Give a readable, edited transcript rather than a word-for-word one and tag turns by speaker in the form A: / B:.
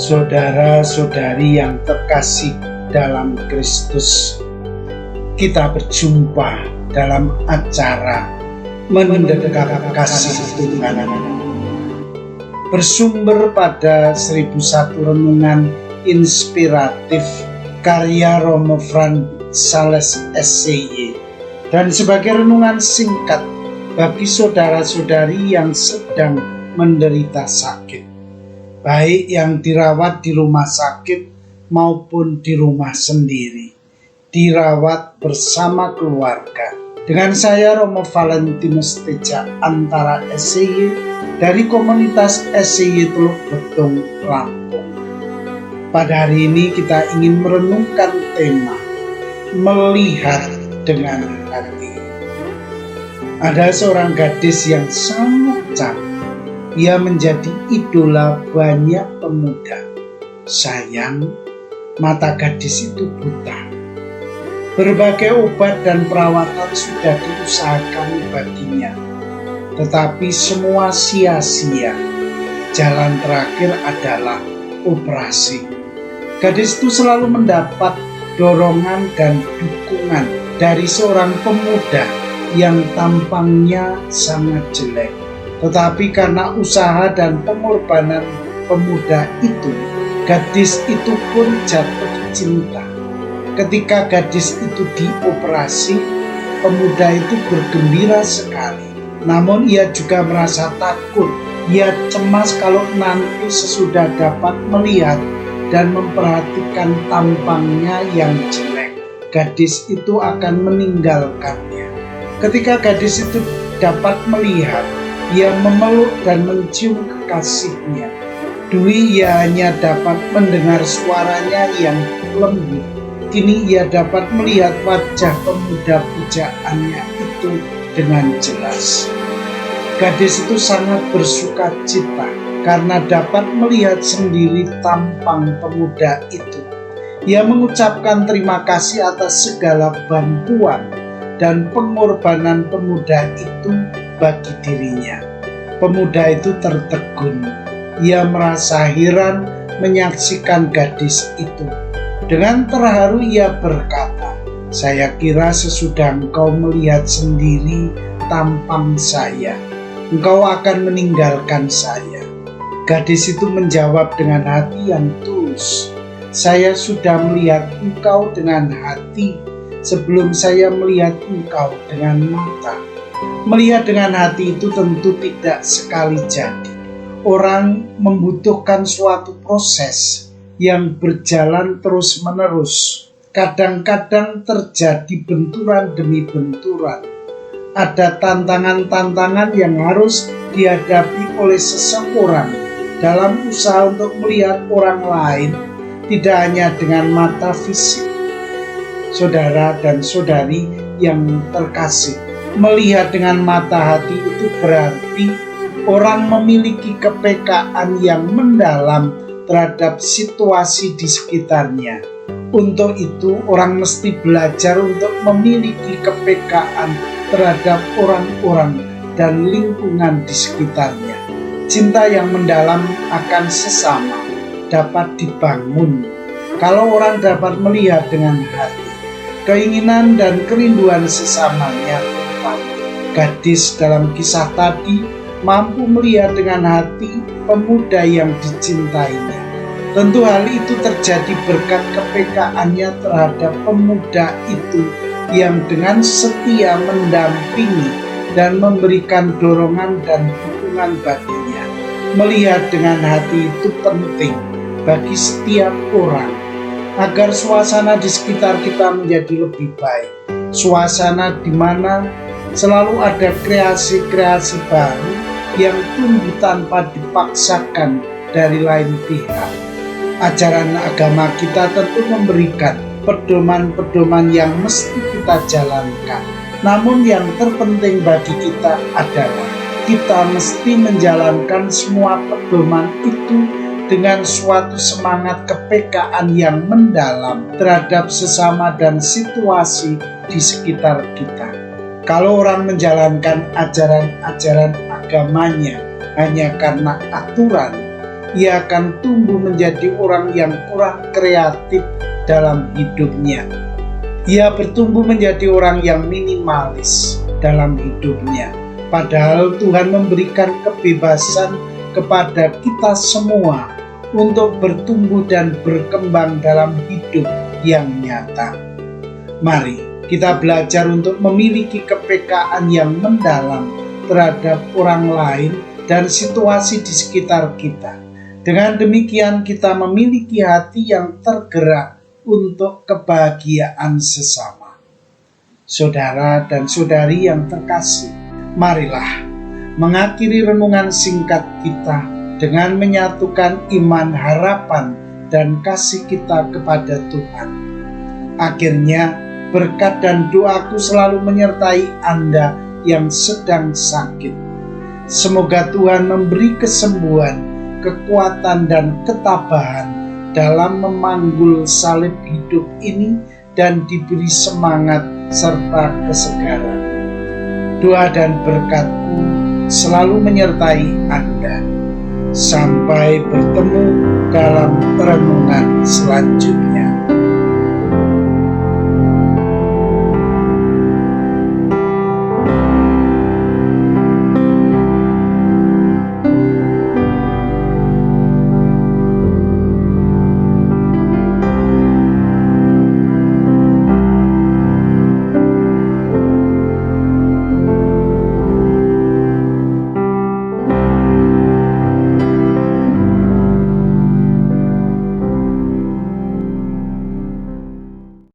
A: Saudara-saudari yang terkasih dalam Kristus, kita berjumpa dalam acara Mendekat Kasih Tuhan, bersumber pada 1001 renungan inspiratif karya Romo Fran Sales SCY, dan sebagai renungan singkat bagi saudara-saudari yang sedang menderita sakit, baik yang dirawat di rumah sakit maupun di rumah sendiri, dirawat bersama keluarga. Dengan saya Romo Valentinus Teja Antara SCY dari komunitas SCY Teluk Betung, Lampung. Pada hari ini kita ingin merenungkan tema melihat dengan hati. Ada seorang gadis yang sangat cantik. Ia menjadi idola banyak pemuda. Sayang, mata gadis itu buta. Berbagai obat dan perawatan sudah diusahakan baginya, tetapi semua sia-sia. Jalan terakhir adalah operasi. Gadis itu selalu mendapat dorongan dan dukungan dari seorang pemuda yang tampangnya sangat jelek. Tetapi karena usaha dan pengorbanan pemuda itu, gadis itu pun jatuh cinta. Ketika gadis itu dioperasi, pemuda itu bergembira sekali. Namun ia juga merasa takut. Ia cemas kalau nanti sesudah dapat melihat dan memperhatikan tampangnya yang jelek, gadis itu akan meninggalkannya. Ketika gadis itu dapat melihat, ia memeluk dan mencium kekasihnya. Dulu ia hanya dapat mendengar suaranya yang lembut. Kini ia dapat melihat wajah pemuda pujaannya itu dengan jelas. Gadis itu sangat bersuka cita karena dapat melihat sendiri tampang pemuda itu. Ia mengucapkan terima kasih atas segala bantuan dan pengorbanan pemuda itu bagi dirinya. Pemuda itu tertegun. Ia merasa heran menyaksikan gadis itu. Dengan terharu ia berkata, "Saya kira sesudah engkau melihat sendiri tampang saya, engkau akan meninggalkan saya." Gadis itu menjawab dengan hati yang tulus, "Saya sudah melihat engkau dengan hati sebelum saya melihat engkau dengan mata." Melihat dengan hati itu tentu tidak sekali jadi. Orang membutuhkan suatu proses yang berjalan terus-menerus. Kadang-kadang terjadi benturan demi benturan. Ada tantangan-tantangan yang harus dihadapi oleh seseorang dalam usaha untuk melihat orang lain, tidak hanya dengan mata fisik. Saudara dan saudari yang terkasih, melihat dengan mata hati itu berarti orang memiliki kepekaan yang mendalam terhadap situasi di sekitarnya. Untuk itu, orang mesti belajar untuk memiliki kepekaan terhadap orang-orang dan lingkungan di sekitarnya. Cinta yang mendalam akan sesama dapat dibangun kalau orang dapat melihat dengan hati. Keinginan dan kerinduan sesamanya. Gadis dalam kisah tadi mampu melihat dengan hati pemuda yang dicintainya. Tentu hal itu terjadi berkat kepekaannya terhadap pemuda itu yang dengan setia mendampingi dan memberikan dorongan dan dukungan baginya. Melihat dengan hati itu penting bagi setiap orang agar suasana di sekitar kita menjadi lebih baik. Suasana di mana selalu ada kreasi-kreasi baru yang tumbuh tanpa dipaksakan dari lain pihak. Ajaran agama kita tentu memberikan pedoman-pedoman yang mesti kita jalankan. Namun yang terpenting bagi kita adalah kita mesti menjalankan semua pedoman itu dengan suatu semangat kepekaan yang mendalam terhadap sesama dan situasi di sekitar kita. Kalau orang menjalankan ajaran-ajaran agamanya hanya karena aturan, ia akan tumbuh menjadi orang yang kurang kreatif dalam hidupnya. Ia bertumbuh menjadi orang yang minimalis dalam hidupnya. Padahal Tuhan memberikan kebebasan kepada kita semua untuk bertumbuh dan berkembang dalam hidup yang nyata. Mari kita belajar untuk memiliki kepekaan yang mendalam terhadap orang lain dan situasi di sekitar kita. Dengan demikian kita memiliki hati yang tergerak untuk kebahagiaan sesama. Saudara dan saudari yang terkasih, marilah mengakhiri renungan singkat kita dengan menyatukan iman, harapan, dan kasih kita kepada Tuhan. Akhirnya, berkat dan doaku selalu menyertai Anda yang sedang sakit. Semoga Tuhan memberi kesembuhan, kekuatan, dan ketabahan dalam memanggul salib hidup ini dan diberi semangat serta kesegaran. Doa dan berkat-Ku selalu menyertai Anda. Sampai bertemu dalam renungan selanjutnya.